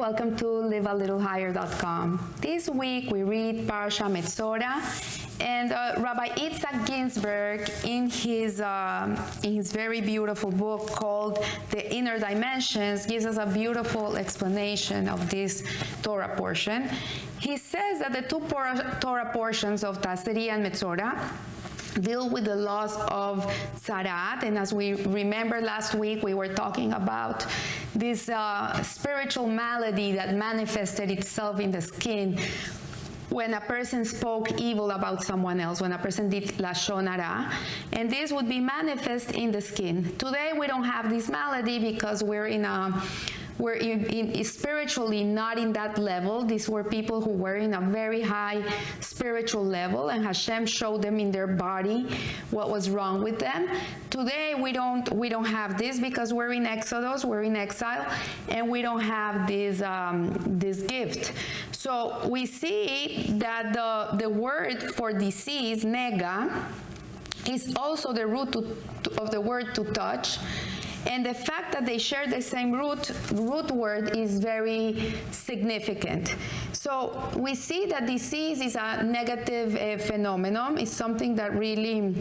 welcome to livealittlehigher.com. This week we read Parasha Metzora, and Rabbi Isaac Ginsburg, in his very beautiful book called The Inner Dimensions, gives us a beautiful explanation of this Torah portion. He says that the two Torah portions of Taseri and Metzora deal with the laws of Tzarat, and as we remember last week, we were talking about this spiritual malady that manifested itself in the skin when a person spoke evil about someone else, when a person did Lashon Hara, and this would be manifest in the skin. Today we don't have this malady because we're spiritually not in that level. These were people who were in a very high spiritual level, and Hashem showed them in their body what was wrong with them. Today we don't have this because we're in Exodus, we're in exile, and we don't have this gift. So we see that the word for disease, nega, is also the root of the word to touch. And the fact that they share the same root word is very significant. So we see that disease is a negative phenomenon. It's something that really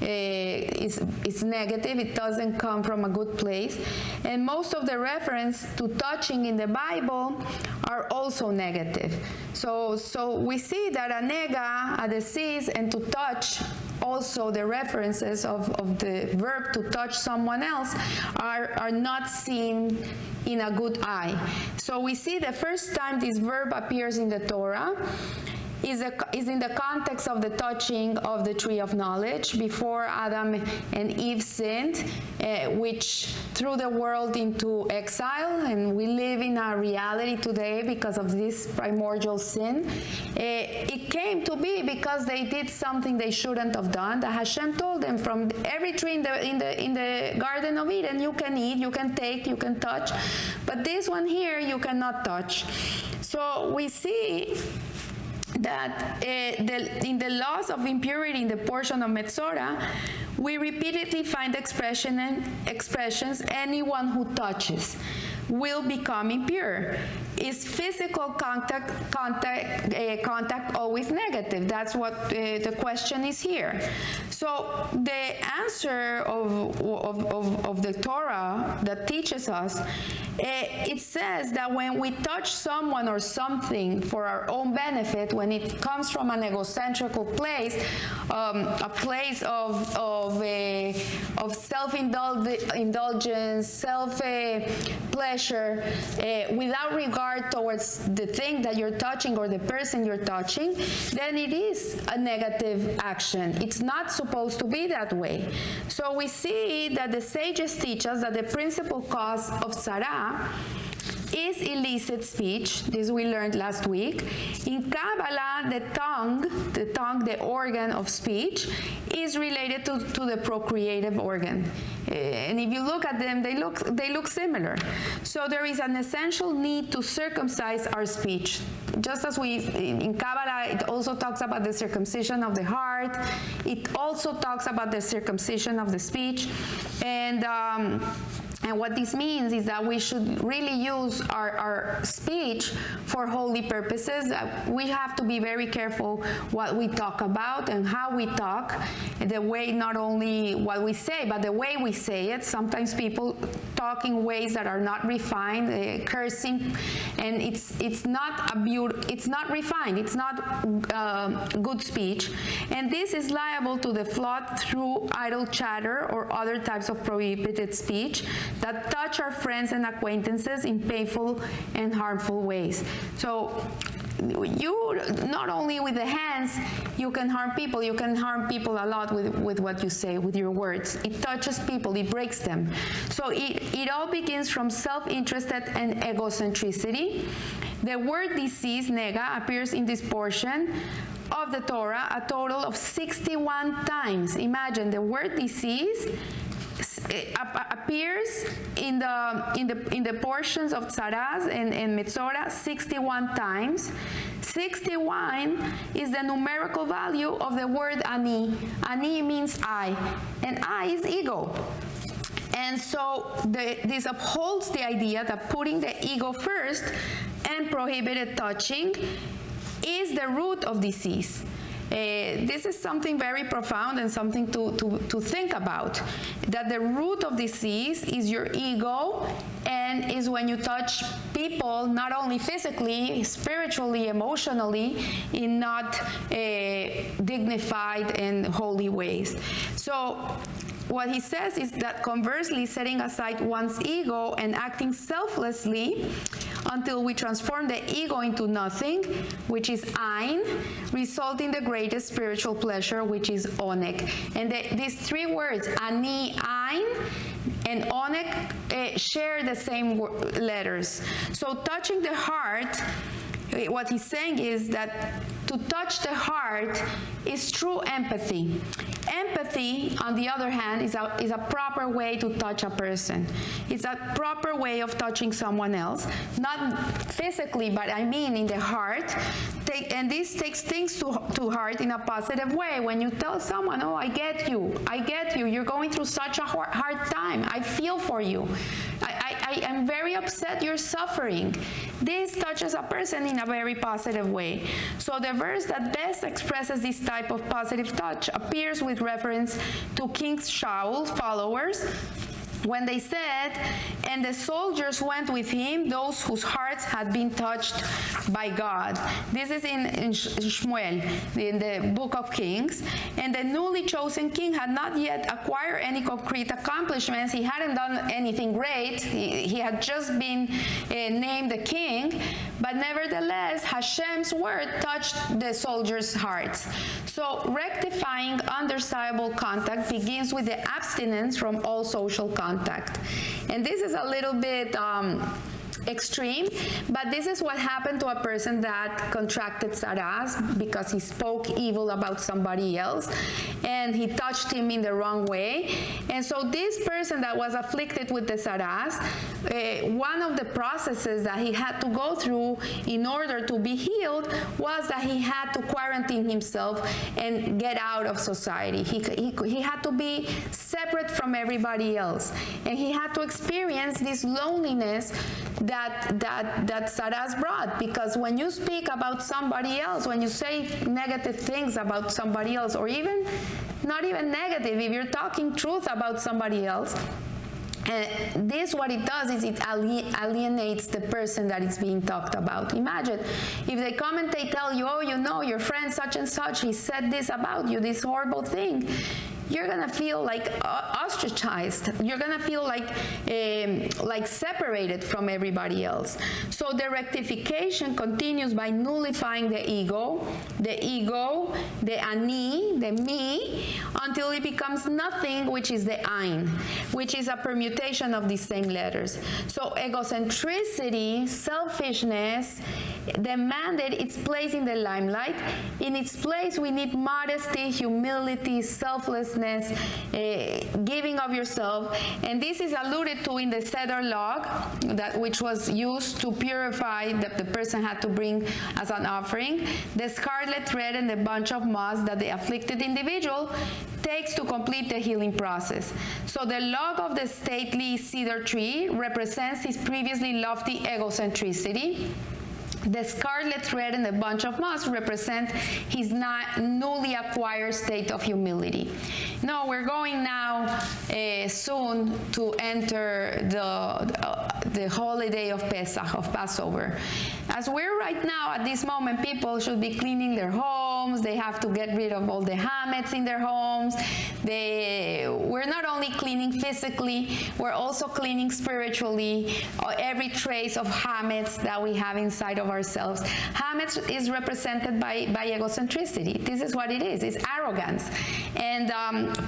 is negative. It doesn't come from a good place. And most of the reference to touching in the Bible are also negative. So we see that a nega, a disease, and to touch, also the references of the verb to touch someone else are not seen in a good eye. So we see the first time this verb appears in the Torah is in the context of the touching of the tree of knowledge before Adam and Eve sinned, which threw the world into exile, and we live in a reality today because of this primordial sin. It came to be because they did something they shouldn't have done. That Hashem told them, from every tree in the Garden of Eden you can eat, you can take, you can touch, but this one here you cannot touch. So we see that in the laws of impurity in the portion of Metzora, we repeatedly find expressions, anyone who touches will become impure. Is physical contact always negative? That's what the question is here. So the answer of the Torah that teaches us, it says that when we touch someone or something for our own benefit, when it comes from an egocentrical place, a place of self-indulgence, self-pleasure, without regard towards the thing that you're touching or the person you're touching, then it is a negative action. It's not supposed to be that way. So we see that the sages teach us that the principal cause of tzara is illicit speech. This we learned last week. In Kabbalah, the tongue, the organ of speech, is related to the procreative organ. And if you look at them, they look similar. So there is an essential need to circumcise our speech. Just as in Kabbalah, it also talks about the circumcision of the heart. It also talks about the circumcision of the speech. And what this means is that we should really use our speech for holy purposes. We have to be very careful what we talk about and how we talk, the way, not only what we say, but the way we say it. Sometimes people talk in ways that are not refined, cursing, and it's not refined. It's not good speech, and this is liable to the flood through idle chatter or other types of prohibited speech that touch our friends and acquaintances in painful and harmful ways. So you, not only with the hands, you can harm people a lot with what you say, with your words. It touches people, it breaks them. So it all begins from self-interested and egocentricity. The word disease, nega, appears in this portion of the Torah a total of 61 times. Imagine, the word disease appears in the portions of Tzaraz and Metzora 61 times. 61 is the numerical value of the word ani. Ani means I, and I is ego. And so this upholds the idea that putting the ego first and prohibited touching is the root of disease. This is something very profound and something to think about, that the root of disease is your ego, and is when you touch people, not only physically, spiritually, emotionally, in not dignified and holy ways. So what he says is that conversely, setting aside one's ego and acting selflessly until we transform the ego into nothing, which is ein, result in the greatest spiritual pleasure, which is onek. And these three words, ani, ein, and onek, share the same letters. So touching the heart, what he's saying is that to touch the heart is true empathy. Empathy, on the other hand, is a proper way to touch a person. It's a proper way of touching someone else, not physically, but I mean in the heart. And this takes things to heart in a positive way. When you tell someone, oh, I get you, you're going through such a hard time, I feel for you, I am very upset you're suffering. This touches a person in a very positive way. So the verse that best expresses this type of positive touch appears with reference to King Shaul's followers, when they said, and the soldiers went with him, those whose hearts had been touched by God. This is in Shmuel, in the book of Kings. And the newly chosen king had not yet acquired any concrete accomplishments. He hadn't done anything great. He had just been named the king. But nevertheless, Hashem's word touched the soldiers' hearts. So rectifying undesirable contact begins with the abstinence from all social contact. And this is a little bit extreme, but this is what happened to a person that contracted saras because he spoke evil about somebody else and he touched him in the wrong way. And so this person that was afflicted with the saras, one of the processes that he had to go through in order to be healed was that he had to quarantine himself and get out of society. He had to be separate from everybody else, and he had to experience this loneliness that saras brought, because when you speak about somebody else, when you say negative things about somebody else, or even not even negative, if you're talking truth about somebody else, this, what it does is it alienates the person that is being talked about. Imagine if they come and they tell you, oh, you know, your friend such and such, he said this about you, this horrible thing. You're gonna feel like ostracized. You're gonna feel like separated from everybody else. So the rectification continues by nullifying the ego, the ani, the me, until it becomes nothing, which is the ein, which is a permutation of these same letters. So egocentricity, selfishness, demanded its place in the limelight. In its place, we need modesty, humility, selflessness, giving of yourself. And this is alluded to in the cedar log, which was used to purify that the person had to bring as an offering, the scarlet thread and the bunch of moss that the afflicted individual takes to complete the healing process. So the log of the stately cedar tree represents his previously lofty egocentricity. The scarlet thread and the bunch of moss represent his newly acquired state of humility. Now, we're going now soon to enter the holiday of Pesach, of Passover. As we're right now, at this moment, people should be cleaning their homes. They have to get rid of all the hametz in their homes. We're not only cleaning physically, we're also cleaning spiritually every trace of hametz that we have inside of ourselves. Hametz is represented by egocentricity. This is what it is. It's arrogance. And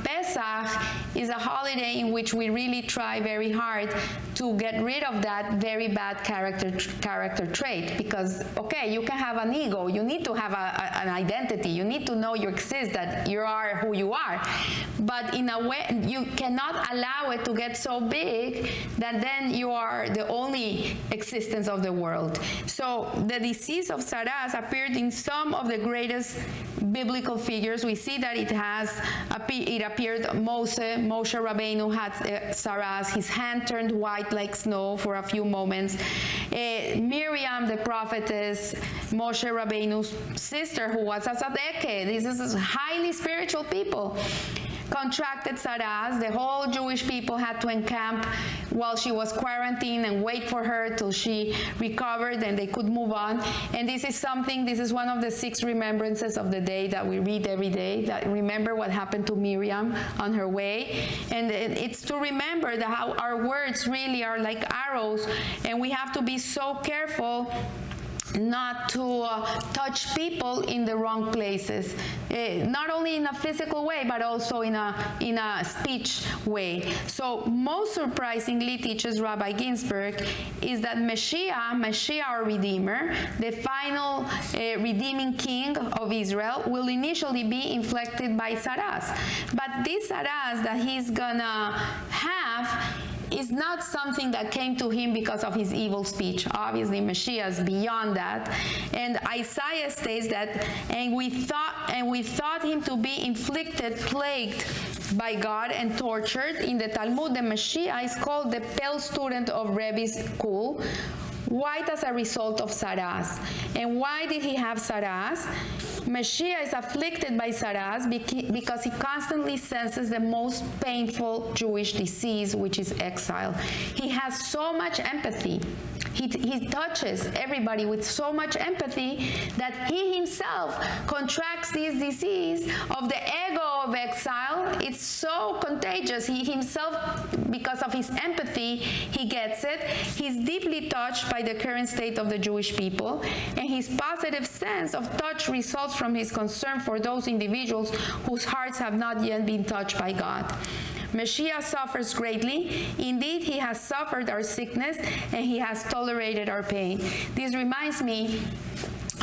Pesach is a holiday in which we really try very hard to get rid of that very bad character trait. Because, okay, you can have an ego. You need to have an identity. You need to know you exist, that you are who you are. But in a way, you cannot not allow it to get so big that then you are the only existence of the world. So the disease of Saras appeared in some of the greatest biblical figures. We see that it appeared Moshe Rabbeinu had Saras. His hand turned white like snow for a few moments. Miriam, the prophetess, Moshe Rabbeinu's sister, who was a tzaddiket. This is highly spiritual people, contracted Saras. The whole Jewish people had to encamp while she was quarantined and wait for her till she recovered and they could move on. And this is one of the 6 remembrances of the day that we read every day, that remember what happened to Miriam on her way. And it's to remember that how our words really are like arrows, and we have to be so careful not to touch people in the wrong places, not only in a physical way, but also in a speech way. So most surprisingly, teaches Rabbi Ginsburg, is that Mashiach, our Redeemer, the final redeeming king of Israel, will initially be inflicted by Saras. But this Saras that he's gonna have is not something that came to him because of his evil speech. Obviously, Mashiach is beyond that. And Isaiah states that, and we thought him to be inflicted, plagued by God and tortured. In the Talmud, the Mashiach is called the pale student of Rebbe's school, white as a result of Saras. And why did he have Saras? Mashiach is afflicted by Saras because he constantly senses the most painful Jewish disease, which is exile. He has so much empathy. He touches everybody with so much empathy that he himself contracts this disease of the ego of exile. It's so contagious. He himself, because of his empathy, he gets it. He's deeply touched by the current state of the Jewish people, and his positive sense of touch results from his concern for those individuals whose hearts have not yet been touched by God. Mashiach suffers greatly. Indeed, he has suffered our sickness and he has tolerated our pain. This reminds me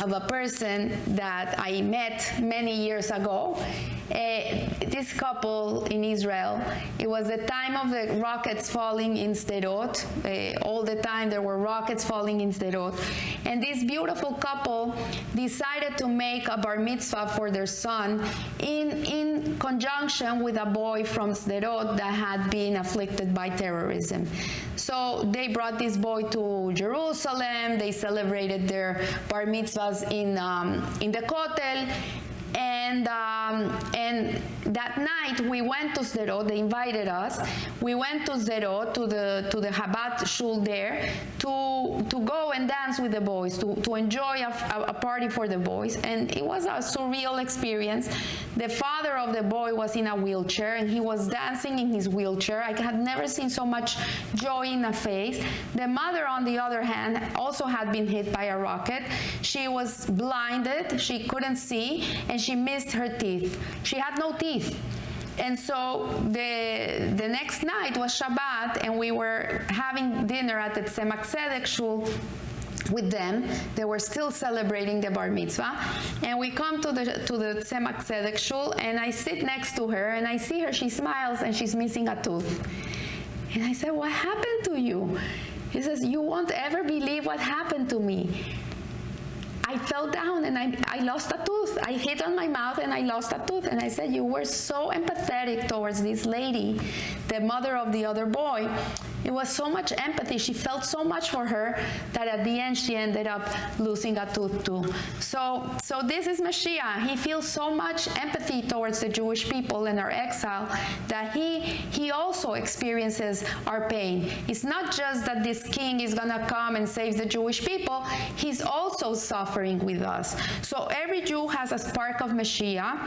of a person that I met many years ago. This couple in Israel, it was the time of the rockets falling in Sderot. All the time there were rockets falling in Sderot. And this beautiful couple decided to make a bar mitzvah for their son in conjunction with a boy from Sderot that had been afflicted by terrorism. So they brought this boy to Jerusalem. They celebrated their bar mitzvahs in the Kotel. And that night we went to Sderot. They invited us. We went to Sderot, to the Chabad shul there, to go and dance with the boys, to enjoy a party for the boys. And it was a surreal experience. The father of the boy was in a wheelchair, and he was dancing in his wheelchair. I had never seen so much joy in a face. The mother, on the other hand, also had been hit by a rocket. She was blinded. She couldn't see, and she missed her teeth. She had no teeth. And so the next night was Shabbat, and we were having dinner at the Tzemach Tzedek shul with them. They were still celebrating the bar mitzvah, and we come to the Tzemach Tzedek shul, and I sit next to her, and I see her. She smiles, and she's missing a tooth. And I said, "What happened to you?" He says, "You won't ever believe what happened to me. I fell down and I lost a tooth. I hit on my mouth and I lost a tooth." And I said, "You were so empathetic towards this lady, the mother of the other boy. It was so much empathy. She felt so much for her that at the end she ended up losing a tooth too." So this is Mashiach. He feels so much empathy towards the Jewish people and our exile that he also experiences our pain. It's not just that this king is gonna come and save the Jewish people. He's also suffering with us. So every Jew has a spark of Mashiach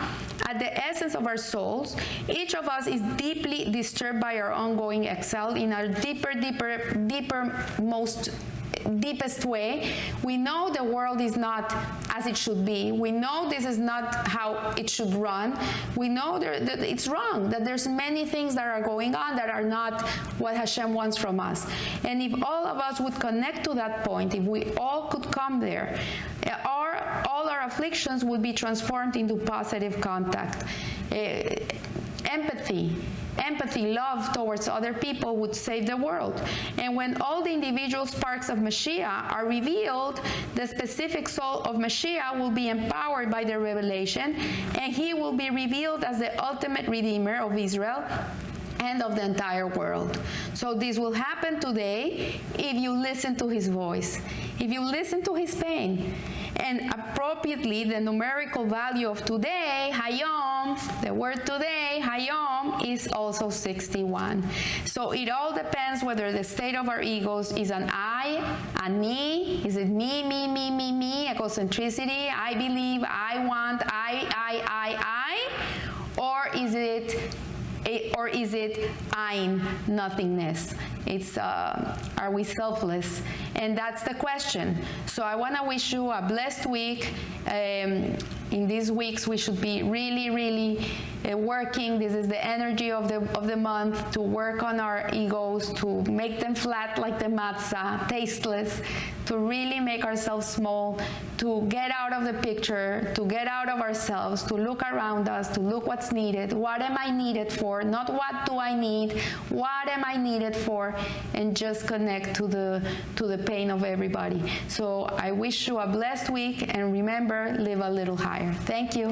at the essence of our souls. Each of us is deeply disturbed by our ongoing exile in our deepest way. We know the world is not as it should be. We know this is not how it should run. We know that it's wrong, that there's many things that are going on that are not what Hashem wants from us. And if all of us would connect to that point, if we all could come there, all our afflictions would be transformed into positive contact. Empathy, love towards other people would save the world. And when all the individual sparks of Mashiach are revealed, the specific soul of Mashiach will be empowered by the revelation, and he will be revealed as the ultimate redeemer of Israel and of the entire world. So this will happen today if you listen to his voice, if you listen to his pain. And appropriately, the numerical value of today, Hayom, the word today, Hayom, is also 61. So it all depends whether the state of our egos is an I, a me, is it me, egocentricity, I believe, I want, I, or is it ein, nothingness? It's are we selfless? And that's the question. So I want to wish you a blessed week. In these weeks, we should be really working. This is the energy of the month, to work on our egos, to make them flat like the matzah, tasteless, to really make ourselves small, to get out of the picture, to get out of ourselves, to look around us, to look what's needed. What am I needed for? Not what do I need, what am I needed for? And just connect to the pain of everybody. So I wish you a blessed week, and remember, live a little higher. Thank you.